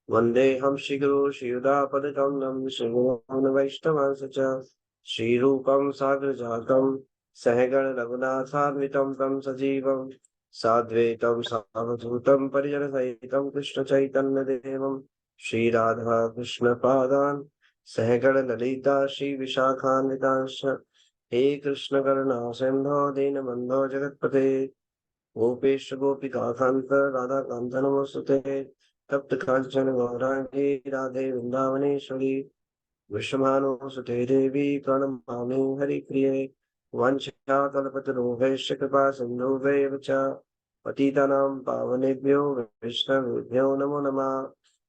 वन्देऽहं श्रीगुरो श्रीयुतापदकमलं श्रीगुरून् वैष्णवांश्च च श्रीरूपं साग्रजातं सहगण रघुनाथान्वितं तं सजीवं साद्वैतं सावधूतं परिजनसहितं कृष्णचैतन्यदेवं श्रीराधा कृष्णपादान् सहगण ललिता श्रीविशाखान्वितांश्च हे कृष्ण करुणा सिन्धो दीनबन्धो जगत्पते गोपेश गोपिकान्त राधाकान्त नमोस्तुते तप्त कांचन गौरांगी राधे वृंदावनेश्वरी विश्वमानुसुते देवी प्रणमामि हरिप्रिये वंशकल्पतरुभ्यश्च कृपा सिन्धुभ्येव च पतितानां पावनेभ्यो वैष्णवेभ्यो नमो नमः।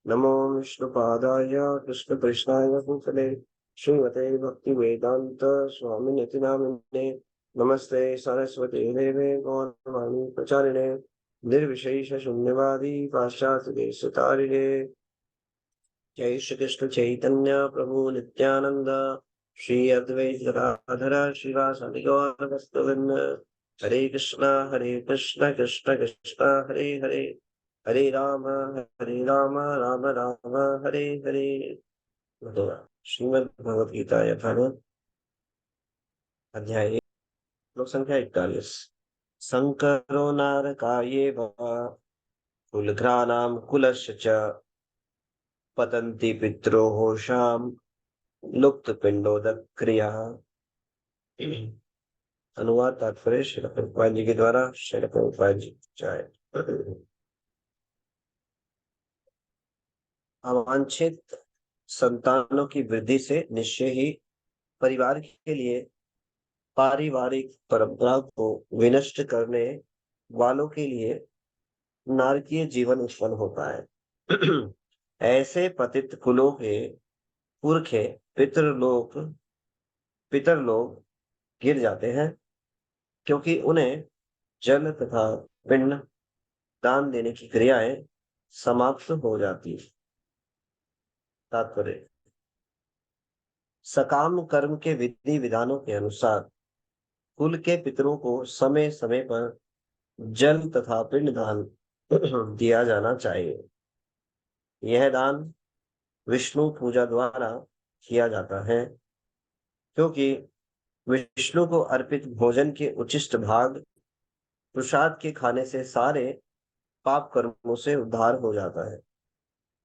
नमो विष्णुपादाय कृष्णकृष्णाय भूतले श्रीमते भक्तिवेदान्त स्वामिनिति नामिने नमस्ते सरस्वती देवे गौरवाणी प्रचारिणे निर्विशेष शून्यवादी पाश्चात्य देशतारिणे जय श्री कृष्ण चैतन्य प्रभु नित्यानंद श्री अद्वैत गदाधर श्रीवासादि गौर भक्तवृंद हरे कृष्ण कृष्ण कृष्ण हरे हरे हरे राम राम राम हरे हरे। श्रीमद् भगवद गीता यथावत अध्याय श्लोक संख्या 41। संकरो नारकायेव कुलघ्राणां कुलस्य च पतन्ति पितरोः शाम लुप्त पिंडोदक क्रिया। अनुवाद तात्पर्य श्रील प्रभुपाद जी के द्वारा। श्रील प्रभुपाद जी जय। अवांछित संतानों की वृद्धि से निश्चय ही परिवार के लिए पारिवारिक परंपरा को विनष्ट करने वालों के लिए नारकीय जीवन उत्पन्न होता है। ऐसे पतित कुलों के पुरखे पितरलोक गिर जाते हैं क्योंकि उन्हें जल तथा पिंड दान देने की क्रियाएं समाप्त हो जाती है। तात्पर्य सकाम कर्म के विधि विधानों के अनुसार कुल के पितरों को समय समय पर जल तथा पिंड दान दिया जाना चाहिए। यह दान विष्णु पूजा द्वारा किया जाता है क्योंकि विष्णु को अर्पित भोजन के उचिष्ट भाग प्रसाद के खाने से सारे पाप कर्मों से उद्धार हो जाता है।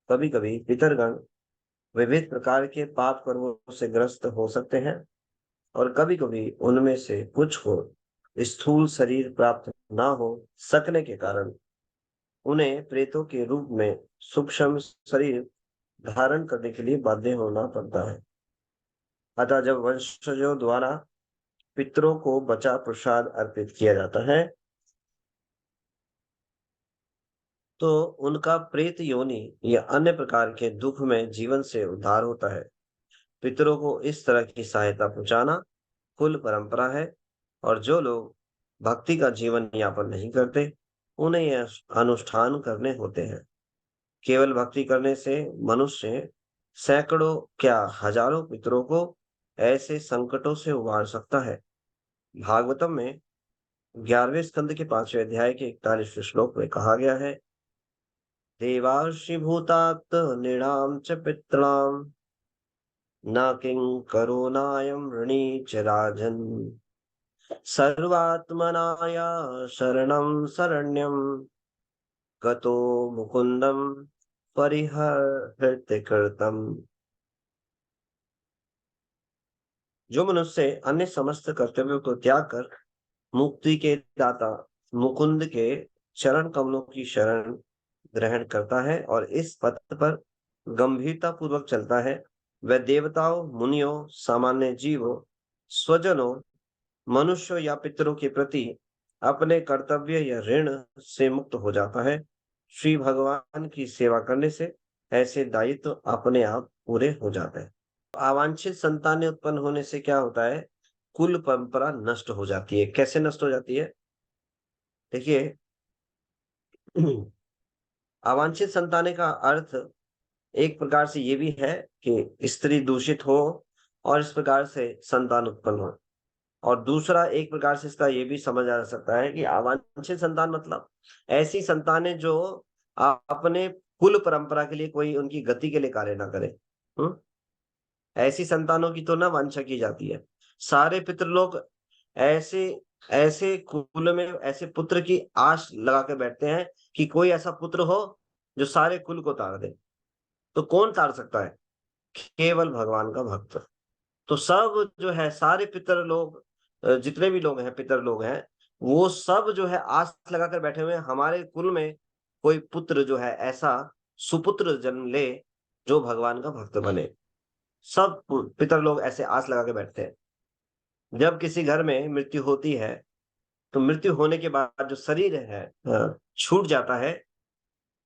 कभी कभी पितरगण विविध प्रकार के पाप कर्मों से ग्रस्त हो सकते हैं और कभी कभी उनमें से कुछ को स्थूल शरीर प्राप्त ना हो सकने के कारण उन्हें प्रेतों के रूप में सूक्ष्म शरीर धारण करने के लिए बाध्य होना पड़ता है। अतः जब वंशजों द्वारा पितरों को बचा प्रसाद अर्पित किया जाता है तो उनका प्रेत योनि या अन्य प्रकार के दुख में जीवन से उद्धार होता है। पितरों को इस तरह की सहायता पहुंचाना कुल परंपरा है और जो लोग भक्ति का जीवन यापन नहीं करते उन्हें यह अनुष्ठान करने होते हैं। केवल भक्ति करने से मनुष्य सैकड़ों क्या हजारों पितरों को ऐसे संकटों से उबार सकता है। भागवतम में 11वें स्कंद के 5वें अध्याय के 41वें श्लोक में कहा गया है देवार्षि भूतात् नृणां च पितॄणां न किं करोनायं ऋणी च राजन् सर्वात्मनाया शरणं शरण्यं गतो मुकुंदम परिहृत्य कृतम्। जो मनुष्य अन्य समस्त कर्तव्यों को त्याग कर मुक्ति के दाता मुकुंद के चरण कमलों की शरण ग्रहण करता है और इस पथ पर गंभीरता पूर्वक चलता है वह देवताओं मुनियों सामान्य जीवों स्वजनों मनुष्यों या पितरों के प्रति अपने कर्तव्य या ऋण से मुक्त हो जाता है। श्री भगवान की सेवा करने से ऐसे दायित्व अपने आप पूरे हो जाते हैं। अवांछित संतानें उत्पन्न होने से क्या होता है कुल परंपरा नष्ट हो जाती है। कैसे नष्ट हो जाती है देखिए अवांछित संतानें का अर्थ एक प्रकार से ये भी है कि स्त्री दूषित हो और इस प्रकार से संतान उत्पन्न हो और दूसरा एक प्रकार से इसका ये भी समझ आ सकता है कि अवांछित संतान मतलब ऐसी संतानें जो अपने कुल परंपरा के लिए, कोई उनकी गति के लिए कार्य ना करे। ऐसी संतानों की तो ना वांछा की जाती है। सारे पितृलोक ऐसे ऐसे कुल में ऐसे पुत्र की आश लगा के बैठते हैं कि कोई ऐसा पुत्र हो जो सारे कुल को तार दे। तो कौन तार सकता है? केवल भगवान का भक्त। तो सब जो है सारे पितर लोग, जितने भी लोग हैं पितर लोग हैं, वो सब जो है आस लगा कर बैठे हुए हैं हमारे कुल में कोई पुत्र जो है ऐसा सुपुत्र जन्म ले जो भगवान का भक्त बने। सब पितर लोग ऐसे आस लगा के बैठते हैं। जब किसी घर में मृत्यु होती है तो मृत्यु होने के बाद जो शरीर है छूट जाता है।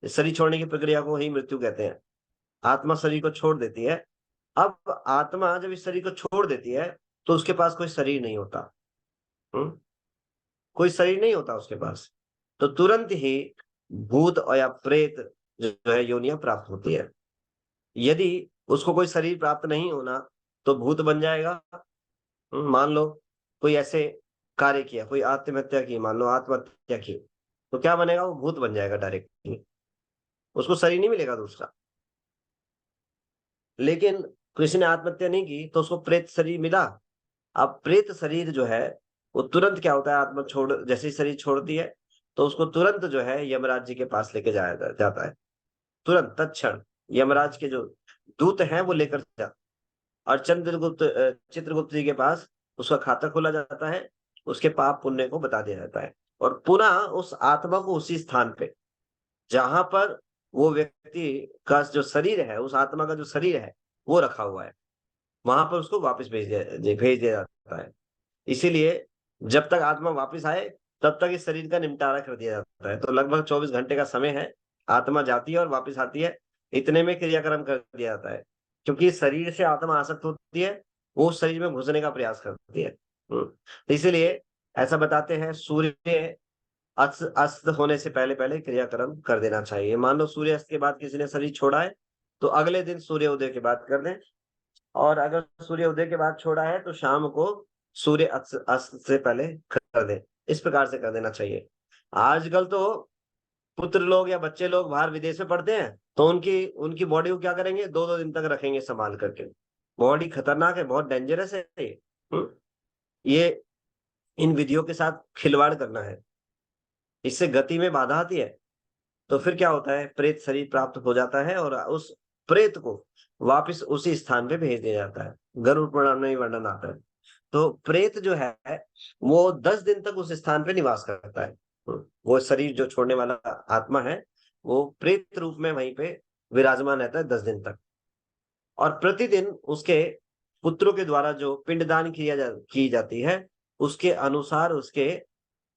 शरीर छोड़ने की प्रक्रिया को ही मृत्यु कहते हैं। आत्मा शरीर को छोड़ देती है। अब आत्मा जब इस शरीर को छोड़ देती है तो उसके पास कोई शरीर नहीं होता। कोई शरीर नहीं होता उसके पास। तो तुरंत ही भूत और या प्रेत जो है योनियां प्राप्त होती है। यदि उसको कोई शरीर प्राप्त नहीं होना तो भूत बन जाएगा। मान लो कोई ऐसे कार्य किया, कोई आत्महत्या की, मान लो आत्महत्या की, तो क्या बनेगा? वो भूत बन जाएगा डायरेक्टली। उसको शरीर नहीं मिलेगा दूसरा। लेकिन किसी ने आत्महत्या नहीं की तो उसको प्रेत शरीर मिला। अब प्रेत शरीर जो है वो तुरंत क्या होता है, आत्मा छोड़ जैसे ही शरीर छोड़ती है तो उसको तुरंत जो है यमराज जी के पास लेके जाया जाता है। तुरंत तत्क्षण यमराज के जो दूत हैं वो लेकर जाते। और चित्रगुप्त जी के पास उसका खाता खोला जाता है। उसके पाप पुण्य को बता दिया जाता है और पुनः उस आत्मा को उसी स्थान पे जहां पर वो व्यक्ति का जो शरीर है, उस आत्मा का जो शरीर है वो रखा हुआ है, वहां पर उसको वापस भेज दिया जाता है। इसीलिए जब तक आत्मा वापस आए तब तक इस शरीर का निपटारा कर दिया जाता है। तो लगभग 24 घंटे का समय है। आत्मा जाती है और वापस आती है, इतने में क्रियाक्रम कर दिया जाता है। क्योंकि शरीर से आत्मा आसक्त होती है, वो उस शरीर में घुसने का प्रयास करती है। तो इसीलिए ऐसा बताते हैं सूर्य अस्त होने से पहले पहले क्रियाक्रम कर देना चाहिए। मान लो सूर्य अस्त के बाद किसी ने शरीर छोड़ा है तो अगले दिन सूर्य उदय के बाद कर दें। और अगर सूर्य उदय के बाद छोड़ा है तो शाम को सूर्य अस्त से पहले कर दे। इस प्रकार से कर देना चाहिए। आजकल तो पुत्र लोग या बच्चे लोग बाहर विदेश में पढ़ते हैं तो उनकी उनकी बॉडी को क्या करेंगे, 2-2 दिन तक रखेंगे संभाल करके। बॉडी खतरनाक है, बहुत डेंजरस है ये। ये इन विधियों के साथ खिलवाड़ करना है। इससे गति में बाधा आती है। तो फिर क्या होता है, प्रेत शरीर प्राप्त हो जाता है और उस प्रेत को वापस उसी स्थान पे भेज दिया जाता है। गरुड़ पुराण में वर्णन आता है। तो प्रेत जो है वो 10 दिन तक उस स्थान पे निवास करता है। वो शरीर जो छोड़ने वाला आत्मा है वो प्रेत रूप में वहीं पे विराजमान रहता है 10 दिन तक। और प्रतिदिन उसके पुत्रों के द्वारा जो पिंडदान की जाती है उसके अनुसार उसके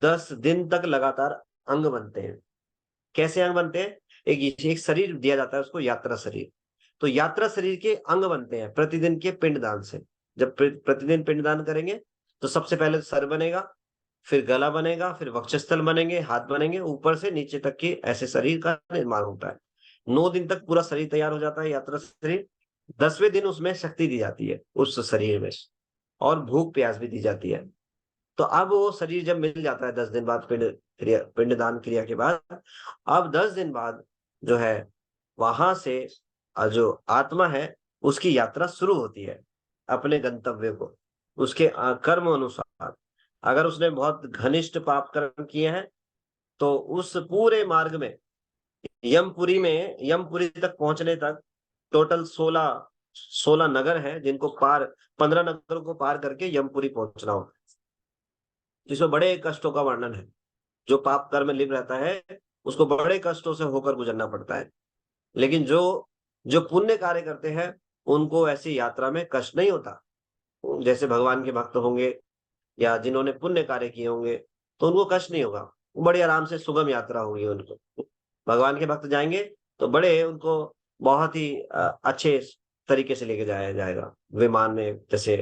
10 दिन तक लगातार अंग बनते हैं। कैसे अंग बनते हैं? एक शरीर दिया जाता है उसको, यात्रा शरीर। तो यात्रा शरीर के अंग बनते हैं प्रतिदिन के पिंडदान से। जब प्रतिदिन पिंडदान करेंगे तो सबसे पहले सर बनेगा, फिर गला बनेगा, फिर वक्षस्थल बनेंगे, हाथ बनेंगे, ऊपर से नीचे तक के ऐसे शरीर का निर्माण होता है। 9 दिन तक पूरा शरीर तैयार हो जाता है, यात्रा शरीर। 10वें दिन उसमें शक्ति दी जाती है उस शरीर में, और भूख प्यास भी दी जाती है। तो अब वो शरीर जब मिल जाता है 10 दिन बाद, पिंडदान क्रिया के बाद, अब 10 दिन बाद जो है वहां से जो आत्मा है उसकी यात्रा शुरू होती है अपने गंतव्य को, उसके कर्म अनुसार। अगर उसने बहुत घनिष्ठ पाप कर्म किए हैं तो उस पूरे मार्ग में यमपुरी तक पहुंचने तक टोटल 16 नगर हैं जिनको पार, 15 नगरों को पार करके यमपुरी पहुंचना हो, जिसमें बड़े कष्टों का वर्णन है। जो पाप कर्म लिप्त रहता है उसको बड़े कष्टों से होकर गुजरना पड़ता है। लेकिन जो जो पुण्य कार्य करते हैं उनको ऐसी यात्रा में कष्ट नहीं होता। जैसे भगवान के भक्त होंगे या जिन्होंने पुण्य कार्य किए होंगे तो उनको कष्ट नहीं होगा, बड़े आराम से सुगम यात्रा होगी उनको। भगवान के भक्त जाएंगे तो बड़े उनको बहुत ही अच्छे तरीके से लेके जाया जाएगा विमान में, जैसे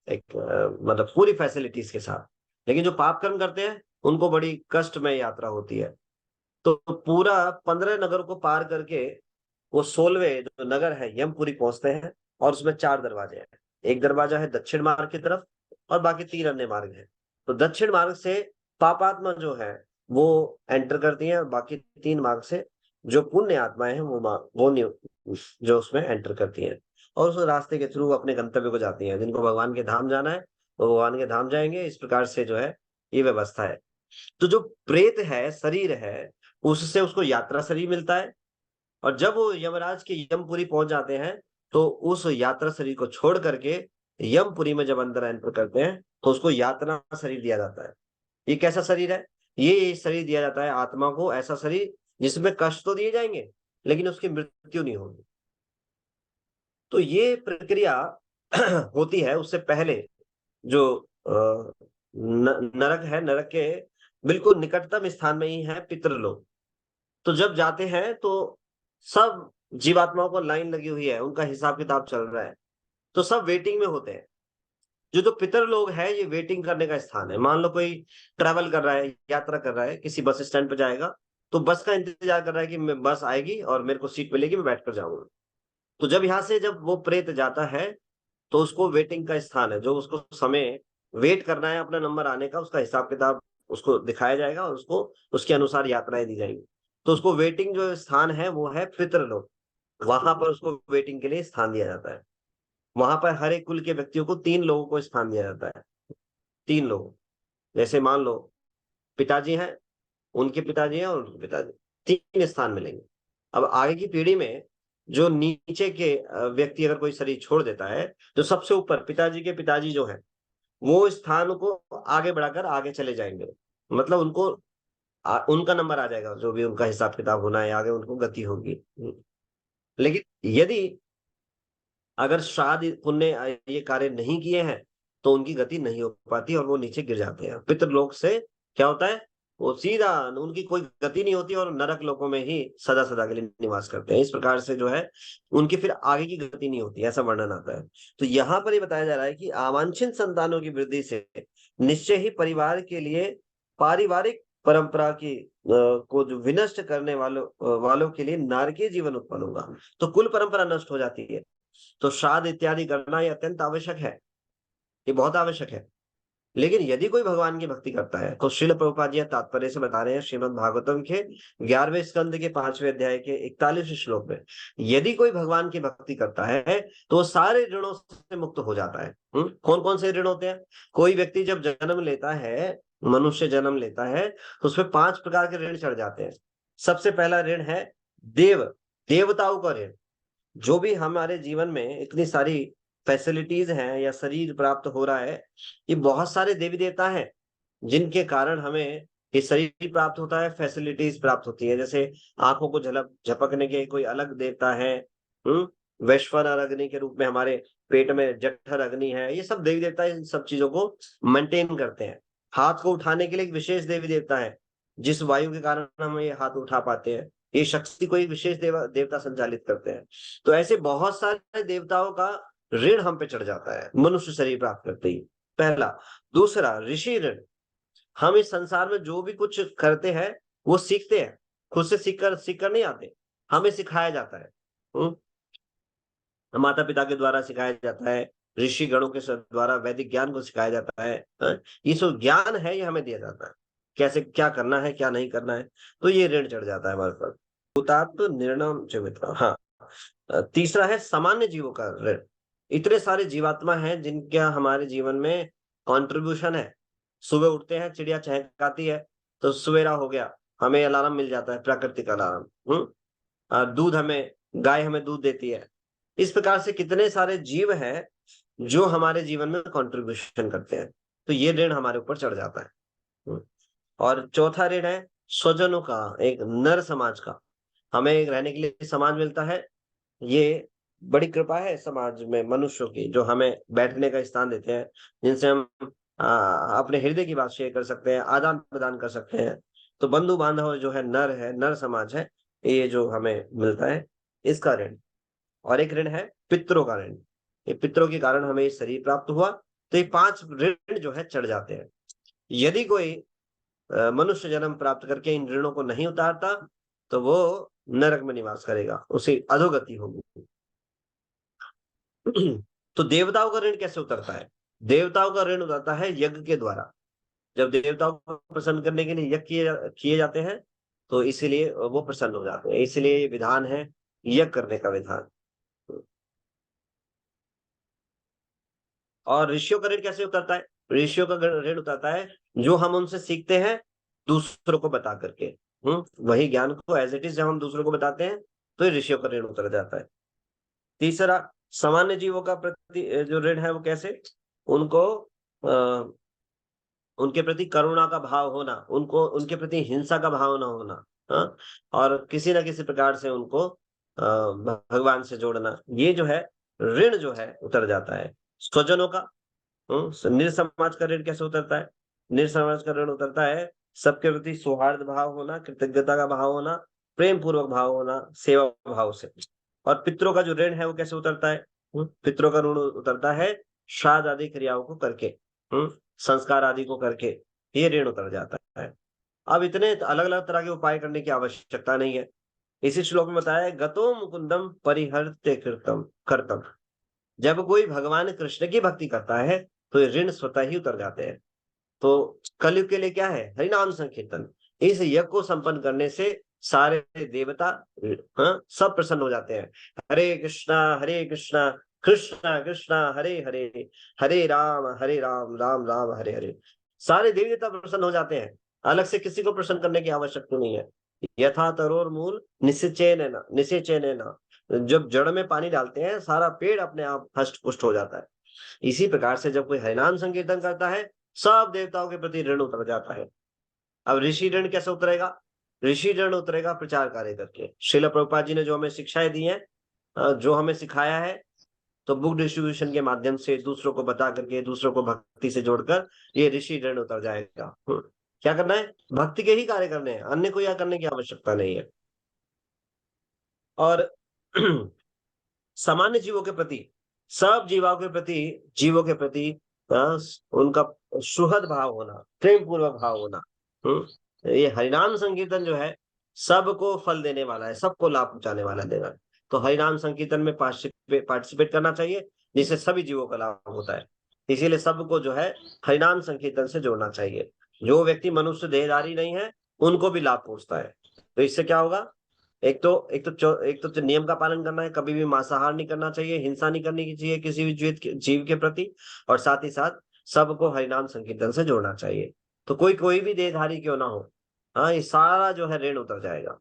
एक मतलब पूरी फैसिलिटीज के साथ। लेकिन जो पाप कर्म करते हैं उनको बड़ी कष्टमय यात्रा होती है। तो पूरा 15 नगर को पार करके वो 16वें जो नगर है यमपुरी पहुंचते हैं। और उसमें 4 दरवाजे हैं। एक दरवाजा है दक्षिण मार्ग की तरफ और बाकी 3 अन्य मार्ग हैं। तो दक्षिण मार्ग से पापात्मा जो है वो एंटर करती हैं और बाकी 3 मार्ग से जो पुण्य आत्माएं हैं जो उसमें एंटर करती हैं और उस रास्ते के थ्रू अपने गंतव्य को जाती हैं। जिनको भगवान के धाम जाना है वो भगवान के धाम जाएंगे। इस प्रकार से जो है ये व्यवस्था है। तो जो प्रेत है, शरीर है, उससे उसको यात्रा शरीर मिलता है और जब वो यमराज के यमपुरी पहुंच जाते हैं तो उस यात्रा शरीर को छोड़ करके यमपुरी में जब अंदर एंटर करते हैं तो उसको यात्रा शरीर दिया जाता है। ये कैसा शरीर है? ये शरीर दिया जाता है आत्मा को, ऐसा शरीर जिसमें कष्ट तो दिए जाएंगे लेकिन उसकी मृत्यु नहीं होगी। तो ये प्रक्रिया होती है। उससे पहले जो नरक है, नरक के बिल्कुल निकटतम स्थान में ही है पितृलोक। तो जब जाते हैं तो सब जीवात्माओं को लाइन लगी हुई है, उनका हिसाब किताब चल रहा है, तो सब वेटिंग में होते हैं। जो जो पितर लोग है ये वेटिंग करने का स्थान है। मान लो कोई ट्रैवल कर रहा है, यात्रा कर रहा है, किसी बस स्टैंड पर जाएगा तो बस का इंतजार कर रहा है कि बस आएगी और मेरे को सीट मिलेगी, मैं बैठ कर जाऊंगा। तो जब यहाँ से जब वो प्रेत जाता है तो उसको वेटिंग का स्थान है, जो उसको समय वेट करना है अपना नंबर आने का, उसका हिसाब किताब उसको दिखाया जाएगा और उसको उसके अनुसार यात्राएं दी जाएंगी। तो उसको वेटिंग जो स्थान है वो है पितृलोक। वहां पर उसको वेटिंग के लिए स्थान दिया जाता है। वहां पर हर एक कुल के व्यक्तियों को 3 लोगों को स्थान दिया जाता है। 3 लोग, जैसे मान लो पिताजी हैं, उनके पिताजी हैं और उनके पिताजी, 3 स्थान मिलेंगे। अब आगे की पीढ़ी में जो नीचे के व्यक्ति अगर कोई शरीर छोड़ देता है, जो सबसे ऊपर पिताजी के पिताजी जो है वो स्थान को आगे बढ़ाकर आगे चले जाएंगे। मतलब उनको उनका नंबर आ जाएगा, जो भी उनका हिसाब किताब होना है आगे उनको गति होगी। लेकिन यदि अगर श्राद्ध पुण्य ये कार्य नहीं किए हैं तो उनकी गति नहीं हो पाती और वो नीचे गिर जाते हैं। पितृलोक से क्या होता है, वो सीधा उनकी कोई गति नहीं होती और नरक लोकों में ही सदा सदा के लिए निवास करते हैं। इस प्रकार से जो है उनकी फिर आगे की गति नहीं होती, ऐसा वर्णन आता है। तो यहाँ पर ये बताया जा रहा है कि अवांछित संतानों की वृद्धि से निश्चय ही परिवार के लिए पारिवारिक परंपरा की को जो विनष्ट करने वालों के लिए नारकीय जीवन उत्पन्न होगा। तो कुल परंपरा नष्ट हो जाती है। तो श्राद्ध इत्यादि करना ये अत्यंत आवश्यक है, ये बहुत आवश्यक है। लेकिन यदि कोई भगवान की भक्ति करता है तो श्रील प्रभुपाद जी तात्पर्य से बता रहे हैं श्रीमद् भागवतम के 11वें स्कंद के 5वें अध्याय के 41वें श्लोक में, यदि कोई भगवान की भक्ति करता है तो वो सारे ऋणों से मुक्त हो जाता है। कौन कौन से ऋण होते हैं? कोई व्यक्ति जब जन्म लेता है, मनुष्य जन्म लेता है तो उसमें 5 प्रकार के ऋण चढ़ जाते हैं। सबसे पहला ऋण है देवताओं का ऋण। जो भी हमारे जीवन में इतनी सारी फैसिलिटीज हैं या शरीर प्राप्त हो रहा है, ये बहुत सारे देवी देवता हैं जिनके कारण हमें ये शरीर प्राप्त होता है, फैसिलिटीज प्राप्त होती है। जैसे आंखों को झलक झपकने के कोई अलग देवता है, वैश्वानर अग्नि के रूप में हमारे पेट में जठर अग्नि है। ये सब देवी देवता इन सब चीजों को मेंटेन करते हैं। हाथ को उठाने के लिए एक विशेष देवी देवता है, जिस वायु के कारण हम ये हाथ उठा पाते हैं। ये शक्ति को एक विशेष देवता संचालित करते हैं। तो ऐसे बहुत सारे देवताओं का ऋण हम पे चढ़ जाता है मनुष्य शरीर प्राप्त करते ही, पहला। दूसरा, ऋषि ऋण। हम इस संसार में जो भी कुछ करते हैं वो सीखते हैं, खुद से सीख कर नहीं आते, हमें सिखाया जाता है। माता पिता के द्वारा सिखाया जाता है, ऋषि गणों के द्वारा वैदिक ज्ञान को सिखाया जाता है। ये जो ज्ञान है ये हमें दिया जाता है, कैसे क्या करना है क्या नहीं करना है। तो ये ऋण चढ़ जाता है हमारे पर। भूतात्म निर्णय जीवित्वा। हाँ, तीसरा है सामान्य जीवों का ऋण। इतने सारे जीवात्मा हैं जिनका हमारे जीवन में कंट्रीब्यूशन है। सुबह उठते हैं, चिड़िया चहकाती है तो सवेरा हो गया, हमें अलार्म मिल जाता है, प्राकृतिक अलार्म। दूध हमें, गाय हमें दूध देती है। इस प्रकार से कितने सारे जीव हैं जो हमारे जीवन में कंट्रीब्यूशन करते हैं। तो ये ऋण हमारे ऊपर चढ़ जाता है। और चौथा ऋण है स्वजनों का, एक नर समाज का। हमें रहने के लिए समाज मिलता है। ये बड़ी कृपा है समाज में मनुष्यों की, जो हमें बैठने का स्थान देते हैं, जिनसे हम अपने हृदय की बात शेयर कर सकते हैं, आदान प्रदान कर सकते हैं। तो बंधु बांधव जो है, नर समाज है, ये जो हमें मिलता है, इसका ऋण। और एक ऋण है पितरों का ऋण। ये पितरों के कारण हमें शरीर प्राप्त हुआ। तो ये 5 ऋण जो है चढ़ जाते हैं। यदि कोई मनुष्य जन्म प्राप्त करके इन ऋणों को नहीं उतारता तो वो नरक में निवास करेगा, उसे अधोगति होगी। तो देवताओं का ऋण कैसे उतरता है? देवताओं का ऋण उतरता है यज्ञ के द्वारा। जब देवताओं को प्रसन्न करने के लिए यज्ञ किए जाते हैं तो इसीलिए वो प्रसन्न हो जाते हैं। इसलिए ये विधान है यज्ञ करने का विधान। और ऋषियों का ऋण कैसे उतरता है? ऋषियों का ऋण उतरता है जो हम उनसे सीखते हैं दूसरों को बता करके। वही ज्ञान को एज इट इज जब हम दूसरों को बताते हैं तो ये ऋषियों का ऋण उतर जाता है। तीसरा, सामान्य जीवों का प्रति जो ऋण है वो कैसे? उनको आ, उनके प्रति करुणा का भाव होना, उनको उनके प्रति हिंसा का भाव न होना, हाँ? और किसी न किसी प्रकार से उनको भगवान से जोड़ना, ये जो है ऋण जो है उतर जाता है। स्वजनों का, निर समाज का ऋण कैसे उतरता है? निर समाज का ऋण उतरता है सबके प्रति सौहार्द भाव होना, कृतज्ञता का भाव होना, प्रेम पूर्वक भाव होना, सेवा भाव से। और पितरों का जो ऋण है वो कैसे उतरता है? पितरों का ऋण उतरता है श्राद्ध आदि क्रियाओं को करके, संस्कार आदि को करके ये ऋण उतर जाता है। अब इतने अलग अलग तरह के उपाय करने की आवश्यकता नहीं है। इसी श्लोक में बताया है, गतो मुकुंदम परिहर्ते कृतम कर्तम। जब कोई भगवान कृष्ण की भक्ति करता है तो ये ऋण स्वतः ही उतर जाते हैं। तो कलयुग के लिए क्या है? हरिनाम संकीर्तन। इस यज्ञ को संपन्न करने से सारे देवता, हाँ, सब प्रसन्न हो जाते हैं। हरे कृष्णा कृष्णा कृष्णा हरे हरे, हरे राम राम राम हरे हरे। सारे देवी देवता प्रसन्न हो जाते हैं। अलग से किसी को प्रसन्न करने की आवश्यकता नहीं है। यथा तरोर मूल निषेचन जब जड़ में पानी डालते हैं सारा पेड़ अपने आप हष्ट पुष्ट हो जाता है। इसी प्रकार से जब कोई हरिनाम संकीर्तन करता है सब देवताओं के प्रति ऋण उतर जाता है। अब ऋषि ऋण कैसे उतरेगा? ऋषि ऋण उतरेगा प्रचार कार्य करके। श्रील प्रभुपाद जी ने जो हमें शिक्षाएं दी हैं, जो हमें सिखाया है, तो बुक डिस्ट्रीब्यूशन के माध्यम से दूसरों को बता करके, दूसरों को भक्ति से जोड़कर ये ऋषि ऋण उतर जाएगा। क्या करना है? भक्ति के ही कार्य करने हैं, अन्य को यह करने की आवश्यकता नहीं है। और सामान्य जीवों के प्रति, सब जीवों के प्रति उनका सुहृद भाव होना, प्रेम पूर्वक भाव होना। ये हरिनाम संकीर्तन जो है सबको फल देने वाला है, सबको लाभ पहुंचाने वाला देगा। तो हरिनाम संकीर्तन में पार्टिसिपेट करना चाहिए जिससे सभी जीवों का लाभ होता है। इसीलिए सबको जो है हरिनाम संकीर्तन से जोड़ना चाहिए। जो व्यक्ति मनुष्य देहधारी नहीं है उनको भी लाभ पहुंचता है। तो इससे क्या होगा? एक तो नियम का पालन करना है, कभी भी मांसाहार नहीं करना चाहिए, हिंसा नहीं करनी चाहिए किसी भी जीव के प्रति, और साथ ही साथ सबको हरिनाम संकीर्तन से जोड़ना चाहिए। तो कोई भी देहधारी क्यों ना हो, हाँ, ये सारा जो है ऋण उतर जाएगा।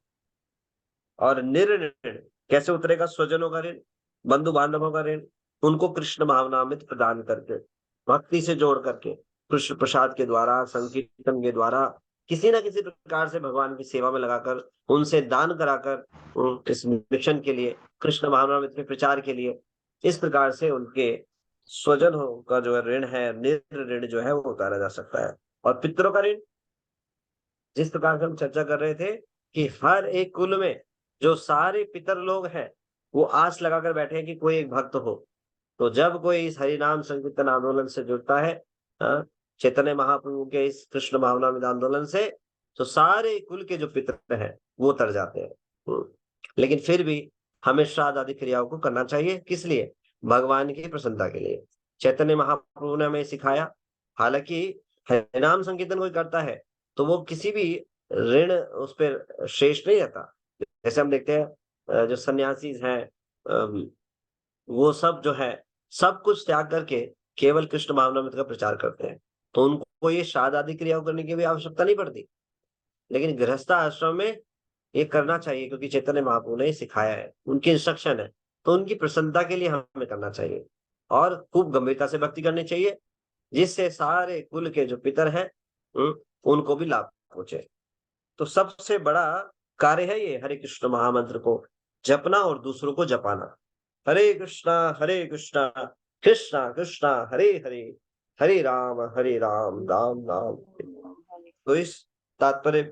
और निर्ऋण कैसे उतरेगा? स्वजनों का ऋण, बंधु बांधवों का ऋण, उनको कृष्ण भावनामृत प्रदान करके, भक्ति से जोड़ करके, कृष्ण प्रसाद के द्वारा, संकीर्तन के द्वारा, किसी ना किसी प्रकार से भगवान की सेवा में लगाकर, उनसे दान कराकर, इस मिशन के लिए, कृष्ण भावनामृत के प्रचार के लिए, इस प्रकार से उनके स्वजन का जो ऋण है, निर्ऋण जो है वो उतारा जा सकता है। और पितरों का ऋण, जिस प्रकार से हम चर्चा कर रहे थे कि हर एक कुल में जो सारे पितर लोग हैं वो आस लगाकर बैठे हैं कि कोई एक भक्त हो। तो जब कोई इस हरिनाम संकीर्तन आंदोलन से जुड़ता है, चैतन्य महाप्रभु के इस कृष्ण भावनामृत आंदोलन से, तो सारे कुल के जो पितर हैं वो तर जाते हैं। लेकिन फिर भी हमें श्राद्ध आदि क्रियाओं को करना चाहिए। किस लिए? भगवान की प्रसन्नता के लिए। चैतन्य महाप्रभु ने हमें सिखाया। हालांकि हरिनाम संकीर्तन कोई करता है तो वो किसी भी ऋण उस पर शेष नहीं रहता। जैसे हम देखते हैं जो सन्यासी हैं, वो सब जो है सब कुछ त्याग करके केवल कृष्ण भावनामृत का प्रचार करते हैं, तो उनको ये श्राद्ध आदि क्रियाओं करने की भी आवश्यकता नहीं पड़ती। लेकिन गृहस्थ आश्रम में ये करना चाहिए क्योंकि चैतन्य महाप्रभु ने सिखाया है, उनकी इंस्ट्रक्शन है। तो उनकी प्रसन्नता के लिए हमें करना चाहिए और खूब गंभीरता से भक्ति करनी चाहिए, जिससे सारे कुल के जो पितर हैं उनको भी लाभ पहुंचे। तो सबसे बड़ा कार्य है ये हरे कृष्ण महामंत्र को जपना और दूसरों को जपाना। हरे कृष्णा कृष्णा कृष्णा हरे हरे, हरे राम राम राम। तो इस तात्पर्य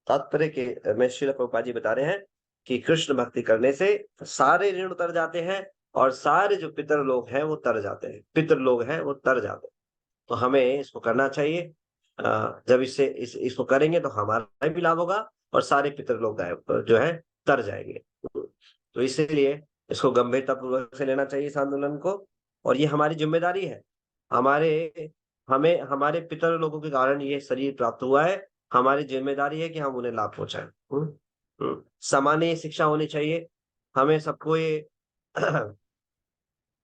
तात्पर्य के में श्रील प्रभुपाद जी बता रहे हैं कि कृष्ण भक्ति करने से सारे ऋण उतर जाते हैं और सारे जो पितर लोग हैं वो तर जाते हैं, पितर लोग हैं वो तर जाते हैं। तो हमें इसको करना चाहिए। जब इसको करेंगे तो हमारा भी लाभ होगा और सारे पितर लोग जो है तर जाएंगे। तो इसीलिए इसको गंभीरता पूर्वक से लेना चाहिए इस आंदोलन को, और ये हमारी जिम्मेदारी है। हमारे हमें हमारे पितर लोगों के कारण ये शरीर प्राप्त हुआ है, हमारी जिम्मेदारी है कि हम उन्हें लाभ पहुंचाएं। सामान्य शिक्षा होनी चाहिए। हमें सबको ये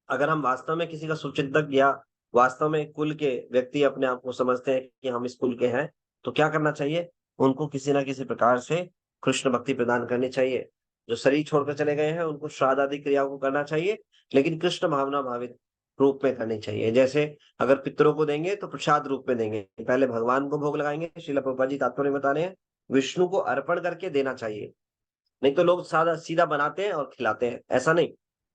अगर हम वास्तव में किसी का शुभचिंतक या वास्तव में कुल के व्यक्ति अपने आप को समझते हैं कि हम इस कुल के हैं, तो क्या करना चाहिए? उनको किसी ना किसी प्रकार से कृष्ण भक्ति प्रदान करनी चाहिए। जो शरीर छोड़कर चले गए हैं उनको श्राद्ध आदि क्रियाओं को करना चाहिए, लेकिन कृष्ण भावना भावित रूप में करनी चाहिए। जैसे अगर पितरों को देंगे तो प्रसाद रूप में देंगे, पहले भगवान को भोग लगाएंगे। श्रील प्रभुपाद जी तात्पर्य बता रहे हैं विष्णु को अर्पण करके देना चाहिए। नहीं तो लोग सादा सीधा बनाते हैं और खिलाते हैं, ऐसा नहीं।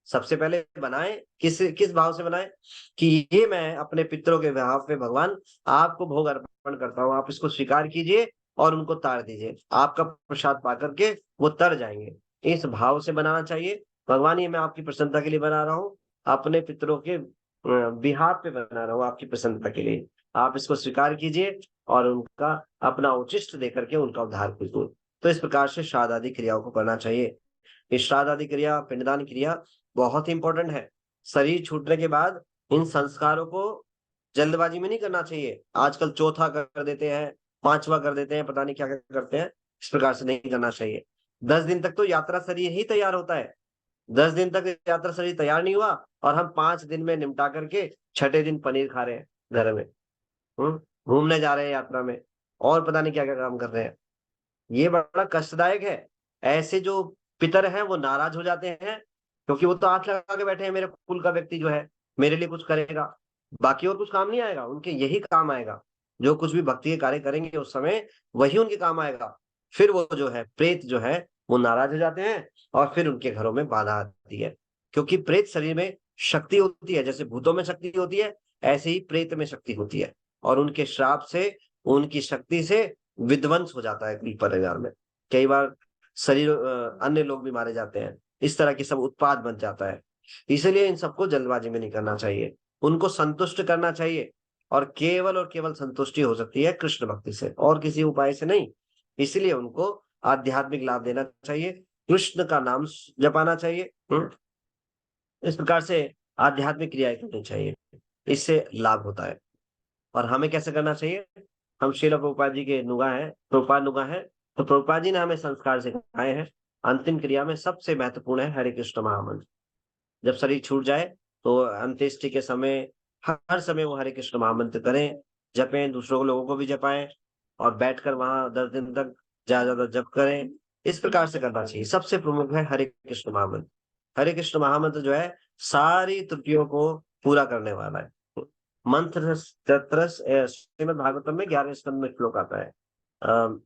सबसे पहले बनाए, किस किस भाव से बनाए कि ये मैं अपने पितरों के भाव पे भगवान आपको भोग अर्पण करता हूँ, आप इसको स्वीकार कीजिए और उनको तार दीजिए, आपका प्रसाद पा करके वो तर जाएंगे। इस भाव से बनाना चाहिए। भगवान ये मैं आपकी प्रसन्नता के लिए बना रहा हूँ, अपने पितरों के बिहाफ पे बना रहा हूँ, आपकी प्रसन्नता के लिए आप इसको स्वीकार कीजिए और उनका अपना उचिष्ट दे करके उनका उद्धार कीजिए। तो इस प्रकार से श्राद्ध आदि क्रियाओं को करना चाहिए। ये श्राद्ध आदि क्रिया, पिंडदान क्रिया बहुत ही इंपॉर्टेंट है। शरीर छूटने के बाद इन संस्कारों को जल्दबाजी में नहीं करना चाहिए। आजकल चौथा कर देते हैं, पांचवा कर देते हैं, पता नहीं क्या क्या करते हैं। इस प्रकार से नहीं करना चाहिए। 10 दिन तक तो यात्रा शरीर ही तैयार होता है। 10 दिन तक यात्रा शरीर तैयार नहीं हुआ और हम 5 दिन में निपटा करके छठे दिन पनीर खा रहे हैं घर में, घूमने जा रहे हैं यात्रा में, और पता नहीं क्या क्या काम कर रहे हैं। ये बड़ा कष्टदायक है। ऐसे जो पितर हैं वो नाराज हो जाते हैं, क्योंकि वो तो आंख लगा के बैठे हैं मेरे कुल का व्यक्ति जो है मेरे लिए कुछ करेगा, बाकी और कुछ काम नहीं आएगा, उनके यही काम आएगा। जो कुछ भी भक्ति के कार्य करेंगे उस समय वही उनके काम आएगा। फिर वो जो है प्रेत जो है वो नाराज हो जाते हैं और फिर उनके घरों में बाधा आती है। क्योंकि प्रेत शरीर में शक्ति होती है, जैसे भूतों में शक्ति होती है ऐसे ही प्रेत में शक्ति होती है, और उनके श्राप से, उनकी शक्ति से विध्वंस हो जाता है परिवार में। कई बार शरीर अन्य लोग भी मारे जाते हैं, इस तरह की सब उत्पाद बन जाता है। इसलिए इन सबको जल्दबाजी में नहीं करना चाहिए, उनको संतुष्ट करना चाहिए। और केवल संतुष्टि हो सकती है कृष्ण भक्ति से, और किसी उपाय से नहीं। इसलिए उनको आध्यात्मिक लाभ देना चाहिए, कृष्ण का नाम जपाना चाहिए। इस प्रकार से आध्यात्मिक क्रियाएं करनी चाहिए, इससे लाभ होता है। और हमें कैसे करना चाहिए? हम श्रील प्रभुपाद जी के नुगा हैं, प्रभुपाद नुगा है, तो प्रभुपाद जी ने हमें संस्कार सिखाए हैं। अंतिम क्रिया में सबसे महत्वपूर्ण है हरे कृष्ण महामंत्र। जब शरीर छूट जाए तो अंत्येष्टि के समय हर समय वो हरे कृष्ण महामंत्र करें, जपें, दूसरों लोगों को भी जपाएं, और बैठकर वहां 10 दिन तक ज्यादा ज्यादा जप करें। इस प्रकार से करना चाहिए। सबसे प्रमुख है हरे कृष्ण महामंत्र। हरे कृष्ण महामंत्र जो है सारी त्रुटियों को पूरा करने वाला है। मंत्र श्रीमद भागवतम में 11वें स्कंद में श्लोक आता है। अम,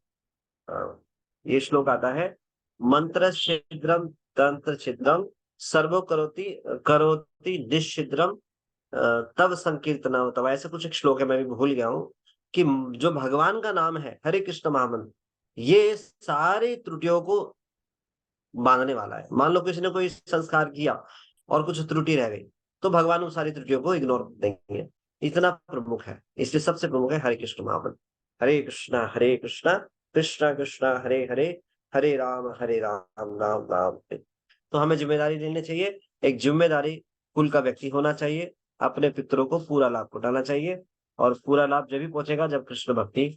अ, ये श्लोक आता है, मंत्र छिद्रम तंत्र छिद्रम सर्वो करोति करोति निश्चिद्रम तब संकीर्तन, तब ऐसे कुछ एक श्लोक है, मैं भी भूल गया हूँ। कि जो भगवान का नाम है हरे कृष्ण महामंत्र, ये सारी त्रुटियों को बांधने वाला है। मान लो किसी ने कोई संस्कार किया और कुछ त्रुटि रह गई, तो भगवान उन सारी त्रुटियों को इग्नोर कर देंगे। इतना प्रमुख है, इसलिए सबसे प्रमुख है हरे कृष्ण महामंत्र। हरे कृष्णा कृष्णा कृष्णा हरे हरे, हरे राम राम राम हरे। तो हमें जिम्मेदारी लेनी चाहिए, एक जिम्मेदारी कुल का व्यक्ति होना चाहिए, अपने पितरों को पूरा लाभ पहुंचाना चाहिए। और पूरा लाभ जब भी पहुंचेगा जब कृष्ण भक्ति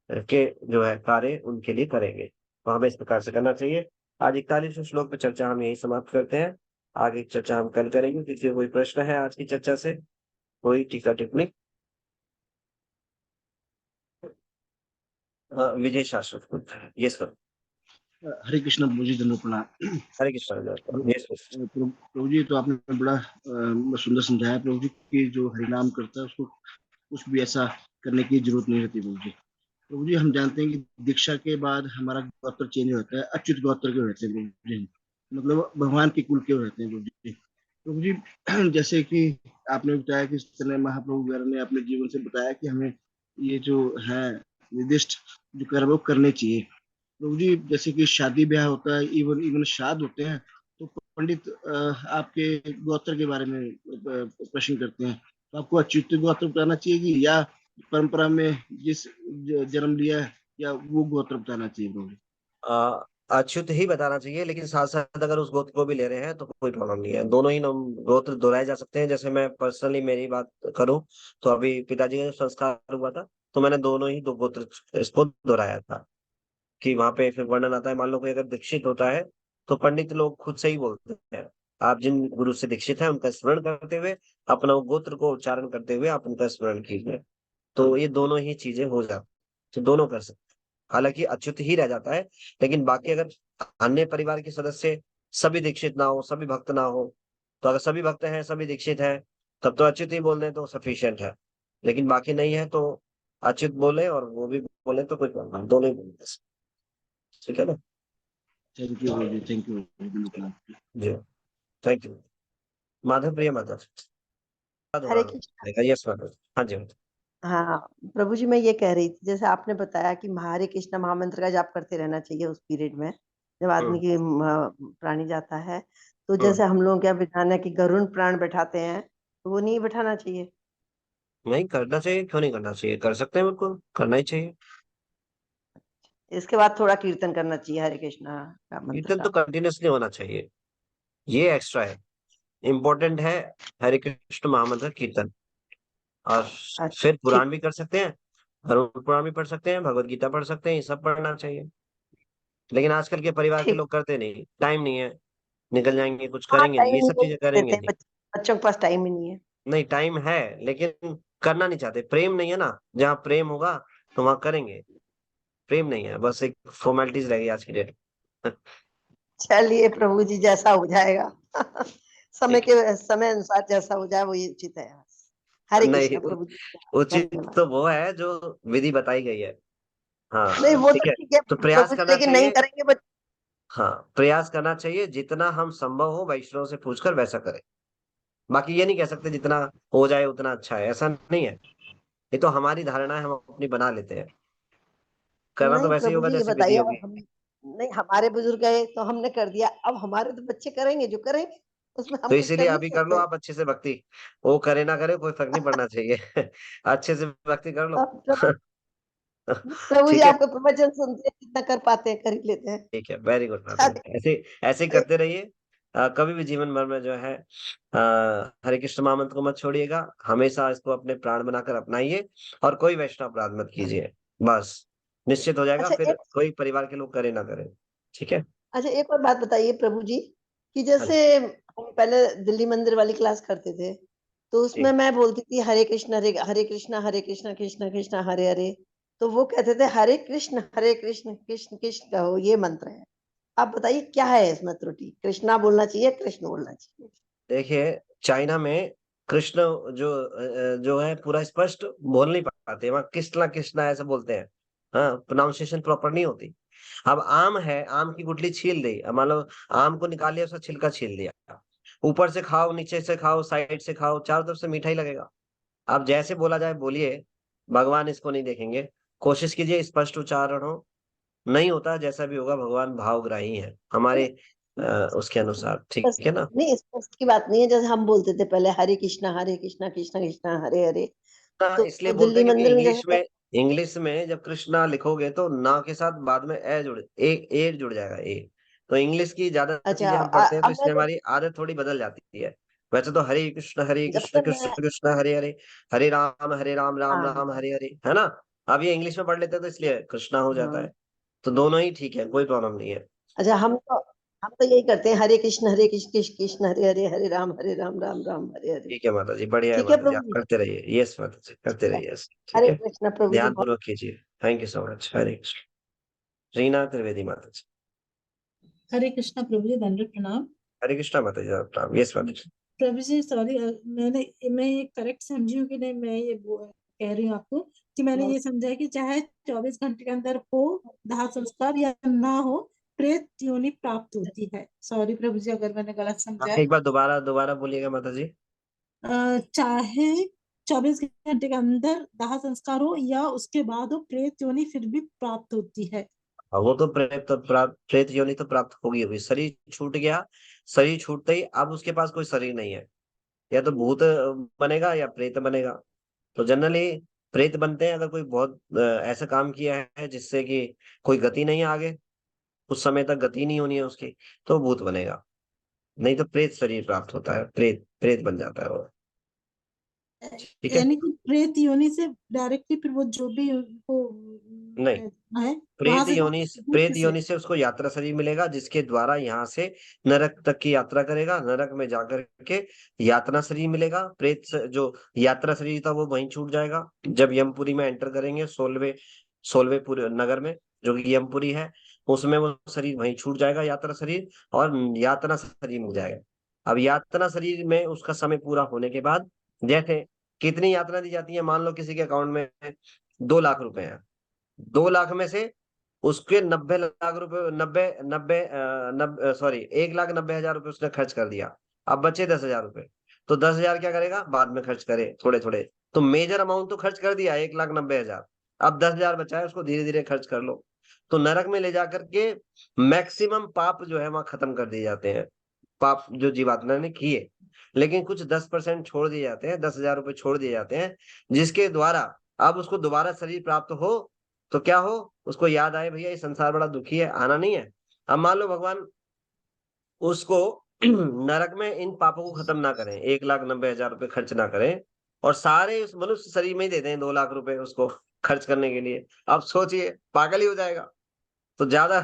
के जो है कार्य उनके लिए करेंगे, तो हमें इस प्रकार से करना चाहिए। आज 41वें श्लोक पे चर्चा हम यही समाप्त करते हैं। आगे की चर्चा हम कल करेंगे। किसी को कोई प्रश्न है आज की चर्चा से, कोई टीका टिप्पणी? विजय शाश्वत, ये सर। हरे कृष्ण प्रभु जी, धन्यवाद प्रणाम। हरे कृष्ण। प्रभु जी, तो आपने बड़ा सुंदर समझाया प्रभु जी कि जो हरिनाम करता है उसको कुछ भी ऐसा करने की जरूरत नहीं रहती प्रभु जी। प्रभु जी, हम जानते हैं कि दीक्षा के बाद हमारा गोत्र चेंज होता है, अच्युत गोत्र के होते हैं प्रभु जी, मतलब भगवान के कुल के रहते हैं प्रभु जी। प्रभु जी, जैसे कि आपने बताया कि चैतन्य महाप्रभु वगैरह ने अपने जीवन से बताया कि हमें ये जो है निर्दिष्ट जो कर्म वो करने चाहिए प्रभु जी। जैसे कि शादी ब्याह होता है, इवन इवन श्राद्ध होते हैं, तो पंडित आपके गोत्र के बारे में प्रश्न करते हैं, तो आपको अच्युत गोत्र बताना चाहिए कि या परंपरा में जिस जन्म लिया है या वो गोत्र बताना चाहिए प्रभु जी? अच्युत ही बताना चाहिए, लेकिन साथ साथ अगर उस गोत्र को भी ले रहे हैं तो कोई प्रॉब्लम नहीं है, दोनों ही नाम गोत्र दोहराए जा सकते हैं। जैसे मैं पर्सनली मेरी बात करूं तो अभी पिताजी का जब संस्कार हुआ था तो मैंने दोनों ही दो गोत्र इसको दोहराया था कि वहां पे फिर वर्णन आता है, मान लो कोई अगर दीक्षित होता है तो पंडित लोग खुद से ही बोलते हैं, आप जिन गुरु से दीक्षित हैं उनका स्मरण करते हुए, अपना वो गोत्र को उच्चारण करते हुए आप उनका स्मरण कीजिए। तो ये दोनों ही चीजें हो जाती, तो दोनों कर सकते हैं। हालांकि अच्युत ही रह जाता है, लेकिन बाकी अगर अन्य परिवार के सदस्य सभी दीक्षित ना हो, सभी भक्त ना हो, तो अगर सभी भक्त हैं, सभी दीक्षित हैं, तब तो अच्युत ही बोल दें तो सफिशियंट है। लेकिन बाकी नहीं है तो अच्युत बोले और वो भी बोले तो कोई प्रॉब्लम नहीं, दोनों ही बोलते हैं। ठीक है ना? थैंक यू प्रभु जी, थैंक यू बिल्कुल। जी, थैंक यू। माधव प्रिय माता हरे दोहराना कृष्ण। पड़ेगा, यस माधव। हाँ जी, हाँ प्रभु जी, मैं ये कह रही थी, जैसे आपने बताया कि हरे कृष्ण महामंत्र का जाप करते रहना चाहिए उस पीरियड में जब आदमी हम्म की प्राणी जाता है। तो हम्म जैसे हम लोगों का विधान है कि गरुण प्राण बैठाते हैं, तो वो नहीं बैठाना चाहिए। नहीं करना चाहिए, क्यों नहीं करना चाहिए, कर सकते हैं, बिल्कुल करना ही चाहिए। इसके बाद थोड़ा कीर्तन करना चाहिए हरे कृष्ण का मंत्र कीर्तन तो का। कंटिन्यूअसली होना चाहिए, ये एक्स्ट्रा है, इम्पोर्टेंट है। हरे कृष्ण महामंत्र कीर्तन, और अच्छा फिर ठीक। पुराण भी कर सकते हैं, गरुड़ पुराण भी पढ़ सकते हैं, भगवत गीता पढ़ सकते हैं, ये सब पढ़ना चाहिए। लेकिन आजकल के परिवार के ठीक। लोग करते नहीं, टाइम नहीं है, निकल जाएंगे, कुछ हाँ करेंगे नहीं, टाइम ये नहीं सब है, चीजें देते करेंगे हैं नहीं। बच्चों के पास टाइम ही नहीं है। नहीं, टाइम है लेकिन करना नहीं चाहते, प्रेम नहीं है ना, जहाँ प्रेम होगा तो वहां करेंगे, प्रेम नहीं है, बस एक फॉर्मेलिटीज रहेगी आज की डेट में। चलिए प्रभु जी, जैसा हो जाएगा समय ठीक के समय अनुसार जैसा हो जाए वो ये उचित है। है। हरे नहीं, कृष्ण प्रभु जी। उचित धन्यवाद। तो वो है जो विधि बताई गई है। नहीं हाँ वो ठीक तो है, ठीक है तो प्रयास प्रभु जी, करना लेकिन नहीं चाहिए। करेंगे बच्चे। हाँ, प्रयास करना चाहिए, जितना हम संभव हो वैष्णव से पूछकर वैसा करें। बाकी ये नहीं कह सकते जितना हो जाए उतना अच्छा है, ऐसा नहीं है। ये तो हमारी धारणा है, हम अपनी बना लेते हैं। करना तो नहीं वैसे ही प्रभु होगा जी ये जैसी विधि बताइए, होगी। अब हम नहीं, हमारे बुजुर्ग गए तो हमने कर दिया, अब हमारे तो बच्चे करेंगे जो करेंगे, उसमें हम तो कुछ कर इसीलिए नहीं अभी कर लो सकते। आप अच्छे से भक्ति, वो करे ना करे कोई फर्क नहीं पड़ना चाहिए। अच्छे से भक्ति कर लो। अब प्रभु जी ठीक है, आपका प्रवचन सुनते हैं, जितना कर पाते हैं कर ही लेते हैं। ठीक है, वेरी गुड माता जी, हरे ऐसे ऐसे ही हरे। करते रहिए। कभी भी जीवन भर में जो है हरे कृष्ण महामंत्र को मत छोड़िएगा, हमेशा इसको अपने प्राण बनाकर अपनाइए, और कोई वैष्णव अपराध मत कीजिए। बस निश्चित हो जाएगा, अच्छा फिर एक कोई परिवार के लोग करे ना करे। ठीक है। अच्छा एक और बात बताइए प्रभु जी, कि हाँ जैसे जी, हम पहले दिल्ली मंदिर वाली क्लास करते थे, तो उसमें जी। मैं बोलती थी हरे कृष्ण हरे कृष्ण कृष्ण कृष्ण हरे हरे। तो वो कहते थे हरे कृष्ण कृष्ण कृष्ण कहो, ये मंत्र है। आप बताइए क्या है इसमें त्रुटि, कृष्णा बोलना चाहिए कृष्ण बोलना चाहिए? देखिए, चाइना में कृष्ण जो है पूरा स्पष्ट बोल नहीं पाते, वहाँ कृष्णा कृष्णा ऐसे बोलते हैं। हाँ, प्रोनाउंसिएशन प्रॉपर नहीं होती। अब आम है, आम की गुठली छील दी, अब मान लो आम को निकाल लिया, उसका छिलका छील दिया, ऊपर से खाओ, नीचे से खाओ, साइड से खाओ, चारों तरफ से मीठा ही लगेगा। आप जैसे बोला जाए बोलिए, भगवान इसको नहीं देखेंगे। कोशिश कीजिए स्पष्ट उच्चारण हो, नहीं होता, जैसा भी होगा भगवान भावग्राही है हमारे अ, उसके अनुसार, ठीक बस है ना? नहीं, इस बस की बात नहीं है, जैसे हम बोलते थे पहले हरे कृष्णा कृष्ण कृष्ण हरे हरे। कृष्णा इसलिए तो बोलते दिल्ली हैं क्योंकि मंदिर में जैसे इंग्लिश में जब कृष्णा लिखोगे तो ना के साथ बाद में ए जुड़ जाएगा, ए। तो इंग्लिश की ज्यादा अच्छा चीजें हम पढ़ते हैं तो अब मैं इसलिए हमारी आदत थोड़ी बदल जाती है। वैसे तो हरे जब कृष्ण से कृष्ण मैं कृष्ण हरे हरे, हरे राम राम हाँ राम हरे हरे, है ना? अब ये इंग्लिश में पढ़ लेते हैं तो इसलिए कृष्णा हो जाता हाँ। है। तो दोनों ही ठीक है, कोई प्रॉब्लम नहीं है। अच्छा हम तो यही करते हैं, हरे कृष्ण कृष्ण कृष्ण हरे हरे, हरे राम राम राम हरे हरे। ठीक है माता जी, बढ़िया है ठीक है माता जी, प्रभु आप जी। करते रहिए, यस माता जी, करते अच्छा, रहिए, यस। ठीक हरे है, कृष्ण प्रभु जी, ध्यान बहुत पूर्वक कीजिए। थैंक यू सो मच, हरे कृष्ण। रीना त्रिवेदी माता जी। हरे कृष्णा प्रभु जी, दंडवत प्रणाम। हरे कृष्णा माता जी, प्रणाम, यस माता जी। प्रभु जी सॉरी, मैं ये करेक्ट समझी हूँ कि नहीं, मैं ये कह रही हूँ आपको कि मैंने ये समझा है कि चाहे 24 घंटे के अंदर हो दाह संस्कार या ना हो, प्रेत योनि प्राप्त होती है। सॉरी प्रभु जी अगर मैंने गलत समझा आप है। एक बार दोबारा दोबारा बोलिएगा माता जी। चाहे 24 घंटे के अंदर दाह संस्कार हो या उसके बाद हो, प्रेत योनि फिर भी प्राप्त होती है। वो तो प्रेत योनि तो प्राप्त होगी होगी, शरीर छूट गया, शरीर छूटते ही अब उसके पास कोई शरीर नहीं है, या तो भूत बनेगा या प्रेत बनेगा। तो जनरली प्रेत बनते हैं अगर कोई बहुत ऐसा काम किया है जिससे कि कोई गति नहीं है आगे, कुछ समय तक गति नहीं होनी है उसकी, तो भूत बनेगा। नहीं तो प्रेत शरीर प्राप्त होता है, प्रेत प्रेत बन जाता है वो। ठीक है। यानी कि प्रेत योनि से डायरेक्टली फिर वो जो भी उनको नहीं, है वहां से प्रेत योनि से उसको यात्रा शरीर मिलेगा, जिसके द्वारा यहाँ से नरक तक की यात्रा करेगा। नरक में जाकर के यातना शरीर मिलेगा। जो यात्रा शरीर था वो वहीं छूट जाएगा। जब यमपुरी में एंटर करेंगे 16वें नगर में, जो कि यमपुरी है, उसमें वो शरीर वहीं छूट जाएगा, यात्रा शरीर, और यातना शरीर मिल जाएगा। अब यातना शरीर में उसका समय पूरा होने के बाद, जैसे कितनी यात्रा दी जाती है, मान लो किसी के अकाउंट में 2 लाख रुपए है, 2 लाख में से उसके 90 लाख रुपए, नब्बे नब्बे नब्बे सॉरी 1,90,000 रुपए उसने खर्च कर दिया। अब बचे 10,000 रुपए, तो 10,000 क्या करेगा, बाद में खर्च करे थोड़े थोड़े। तो मेजर अमाउंट तो खर्च कर दिया 1,90,000, अब 10,000 बचा है, उसको धीरे धीरे खर्च कर लो। तो नरक में ले जाकर के मैक्सिमम पाप जो है वहां खत्म कर दिए जाते हैं, पाप जो जीवात्मा ने किए। लेकिन कुछ 10% छोड़ दिए जाते हैं, 10,000 रुपए छोड़ दिए जाते हैं, जिसके द्वारा अब उसको दोबारा शरीर प्राप्त हो तो क्या हो, उसको याद आए भैया ये संसार बड़ा दुखी है, आना नहीं है। अब मान लो भगवान उसको नरक में इन पापों को खत्म ना करें, 1,90,000 रुपए खर्च ना करें, और सारे उस मनुष्य शरीर में ही दे दें 2 लाख रुपए उसको खर्च करने के लिए। अब सोचिए, पागल ही हो जाएगा। तो ज्यादा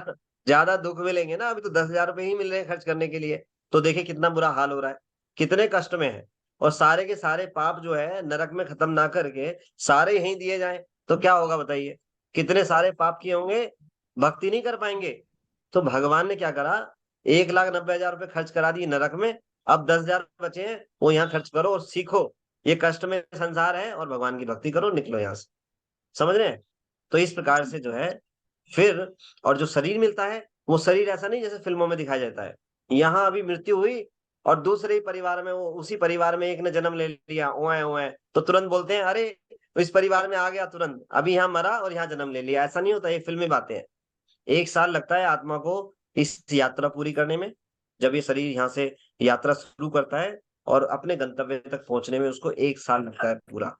ज्यादा दुख मिलेंगे ना, अभी तो 10,000 रुपए ही मिल रहे हैं खर्च करने के लिए। तो देखिए कितना बुरा हाल हो रहा है, कितने कष्ट में है। और सारे के सारे पाप जो है नरक में खत्म ना करके सारे यहीं दिए जाएं, तो क्या होगा बताइए, कितने सारे पाप किए होंगे, भक्ति नहीं कर पाएंगे। तो भगवान ने क्या करा, 1,90,000 रुपए खर्च करा दिए नरक में, अब 10,000 बचे हैं, वो यहाँ खर्च करो और सीखो ये कष्ट में संसार है, और भगवान की भक्ति करो, निकलो यहाँ से। समझ रहे हैं? तो इस प्रकार से जो है फिर, और जो शरीर मिलता है वो शरीर ऐसा नहीं जैसे फिल्मों में दिखाया जाता है, यहाँ अभी मृत्यु हुई और दूसरे ही परिवार में, वो उसी परिवार में एक ने जन्म ले लिया, ओए ओए, तो तुरंत बोलते हैं अरे इस परिवार में आ गया तुरंत, अभी यहाँ मरा और यहाँ जन्म ले लिया। ऐसा नहीं होता, ये फिल्मी बातें हैं। 1 साल लगता है आत्मा को इस यात्रा पूरी करने में। जब ये शरीर यहाँ से यात्रा शुरू करता है और अपने गंतव्य तक पहुंचने में उसको 1 साल लगता है पूरा।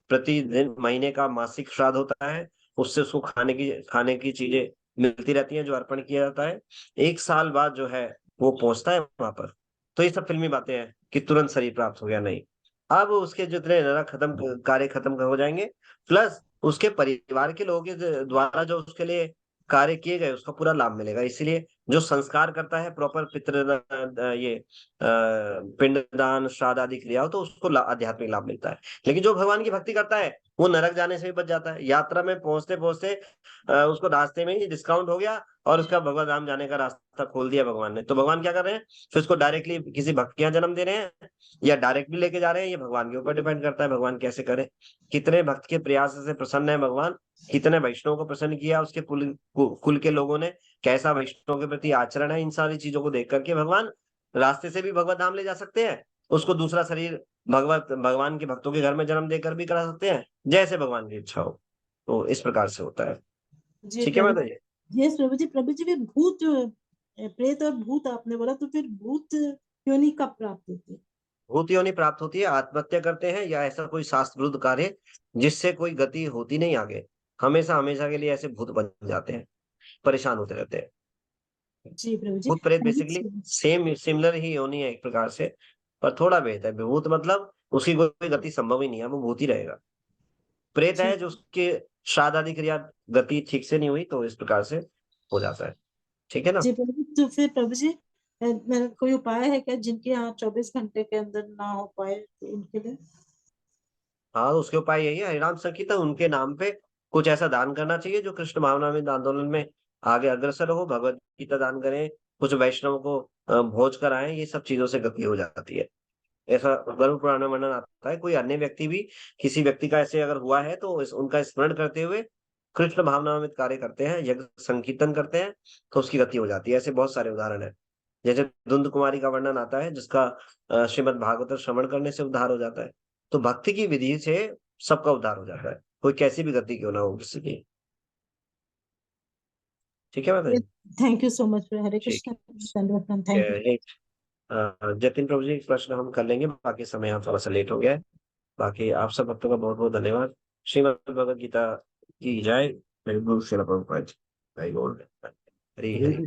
प्रतिदिन महीने का मासिक श्राद्ध होता है, उससे उसको खाने की चीजें मिलती रहती हैं जो अर्पण किया जाता है। 1 साल बाद जो है वो पहुंचता है वहां पर। तो ये सब फिल्मी बातें हैं कि तुरंत शरीर प्राप्त हो गया, नहीं। अब उसके जितने नरक खत्म कार्य खत्म हो जाएंगे, प्लस उसके परिवार के लोगों के द्वारा जो उसके लिए कार्य किए गए उसका पूरा लाभ मिलेगा। इसीलिए जो संस्कार करता है प्रॉपर पिंडदान श्राद्ध आदि क्रियाओं, तो उसको आध्यात्मिक लाभ मिलता है। लेकिन जो भगवान की भक्ति करता है वो नरक जाने से भी बच जाता है। यात्रा में पहुंचते पहुंचते उसको रास्ते में ही डिस्काउंट हो गया और उसका भगवत धाम जाने का रास्ता खोल दिया भगवान ने। तो भगवान क्या कर रहे हैं, फिर उसको डायरेक्टली किसी भक्त के यहाँ जन्म दे रहे हैं या डायरेक्टली लेके जा रहे हैं, ये भगवान के ऊपर डिपेंड करता है, भगवान कैसे करे। कितने भक्त के प्रयास से प्रसन्न है भगवान, कितने वैष्णव को प्रसन्न किया उसके कुल के लोगों ने, कैसा वैष्णव के प्रति आचरण है, इन सारी चीजों को देख करके भगवान रास्ते से भी भगवत धाम ले जा सकते हैं, उसको दूसरा शरीर भगवान के भक्तों के घर में जन्म देकर भी करा सकते हैं, जैसे भगवान की इच्छा हो। तो इस प्रकार से होता है। जी ठीक है प्रभु माता जी। यस प्रभु जी फिर भूत प्रेत और भूत आपने बोला, तो फिर भूत योनि कब प्राप्त होती है? भूत योनि प्राप्त होती है आत्महत्या करते हैं या ऐसा कोई शास्त्र विरुद्ध कार्य जिससे कोई गति होती नहीं आगे, हमेशा हमेशा के लिए ऐसे भूत बन जाते हैं, परेशान होते रहते हैं। जी प्रभु जी। भूत प्रेत बेसिकली सेम सिमिलर ही योनि है एक प्रकार से, पर थोड़ा भेद है। भूत मतलब उसकी कोई गति संभव ही नहीं है, वो भूत ही रहेगा। प्रेत जी है जो उसके श्राद्ध आदि क्रिया गति ठीक से नहीं हुई, तो इस प्रकार से हो जाता है। ठीक है ना। जी प्रभु तो फिर प्रभु जी मेरा कोई उपाय है क्या जिनके यहाँ 24 घंटे के अंदर ना हो पाए तो उनके लिए? हाँ, तो उसके उपाय यही है, हरिनाम संकीर्तन उनके नाम पे कुछ ऐसा दान करना चाहिए जो कृष्ण भावनामृत आंदोलन में आगे अग्रसर हो, भगवत गीता दान करें, कुछ वैष्णव को भोज कराएं, ये सब चीजों से गति हो जाती है। ऐसा गरुड़ पुराण में वर्णन आता है। कोई अन्य व्यक्ति भी, किसी व्यक्ति का ऐसे अगर हुआ है तो उनका स्मरण करते हुए कृष्ण भावनामृत कार्य करते हैं, यज्ञ संकीर्तन करते हैं, तो उसकी गति हो जाती है। ऐसे बहुत सारे उदाहरण है। जैसे धुंध कुमारी का वर्णन आता है जिसका श्रीमद् भागवत श्रवण करने से उद्धार हो जाता है। तो भक्ति की विधि से सबका उद्धार हो जाता है, कोई कैसी भी गति क्यों ना हो किसी की। ठीक है माता जी। थैंक यू सो मच हरे ठीक कृष्ण थैंक यू। है। जतिन प्रभु जी प्रश्न हम कर लेंगे, बाकी समय यहाँ थोड़ा सा लेट हो गया है। बाकी आप सब भक्तों का बहुत बहुत धन्यवाद। श्रीमद् भगवद गीता की जय। मेरे गुरु श्रील प्रभुपाद जी। हरि बोल। हरि हरि।